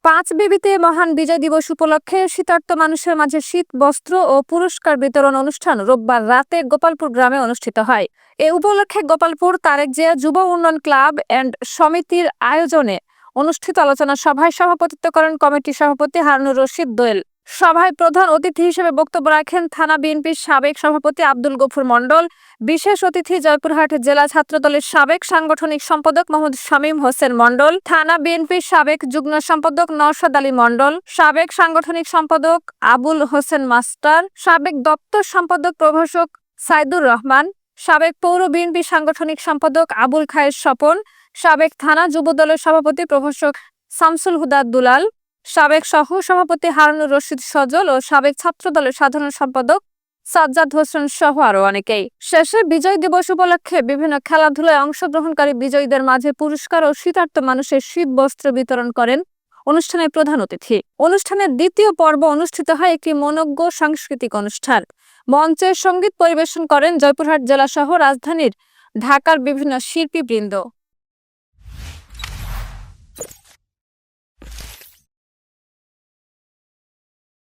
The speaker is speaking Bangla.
পাঁচ বিবিতে মহান বিজয় দিবস উপলক্ষে শীতার্ত মানুষের মাঝে শীত বস্ত্র ও পুরস্কার বিতরণ অনুষ্ঠান রোববার রাতে গোপালপুর গ্রামে অনুষ্ঠিত হয়। এ উপলক্ষে গোপালপুর তারেক জিয়া যুব উন্নয়ন ক্লাব এন্ড সমিতির আয়োজনে অনুষ্ঠিত আলোচনা সভায় সভাপতিত্ব করেন কমিটির সভাপতি হারুনুর রশিদ দোয়েল। সভায় প্রধান অতিথি হিসেবে বক্তব্য রাখেন থানা বিএনপির সাবেক সভাপতি আব্দুল গফুর মণ্ডল। বিশেষ অতিথি জয়পুরহাট জেলা ছাত্রদলের সাবেক সাংগঠনিক সম্পাদক মোহাম্মদ শামীম হোসেন মণ্ডল, থানা বিএনপির সাবেক যুগ্ম সম্পাদক নওশাদ আলী মণ্ডল, সাবেক সাংগঠনিক সম্পাদক আবুল হোসেন মাস্টার, সাবেক দপ্তর সম্পাদক প্রভাষক সাইদুর রহমান, সাবেক পৌর বিএনপি সাংগঠনিক সম্পাদক আবুল খায়ের স্বপন, সাবেক থানা যুবদলের সভাপতি প্রভাষক শামসুল হুদা দুলাল, সাবেক সহ সভাপতি হারুনুর রশিদ সজল ও সাবেক ছাত্রদলের সাধারণ সম্পাদক সাজ্জাদ হোসেন সহ আরো অনেকেই। শেষে বিজয় দিবস উপলক্ষে বিভিন্ন খেলাধুলায় অংশগ্রহণকারী বিজয়ীদের মাঝে পুরস্কার ও শীতার্ত মানুষের শীত বস্ত্র বিতরণ করেন অনুষ্ঠানের প্রধান অতিথি। অনুষ্ঠানের দ্বিতীয় পর্ব অনুষ্ঠিত হয় একটি মনোজ্ঞ সাংস্কৃতিক অনুষ্ঠান। মঞ্চে সঙ্গীত পরিবেশন করেন জয়পুরহাট জেলা সহ রাজধানীর ঢাকার বিভিন্ন শিল্পীবৃন্দ।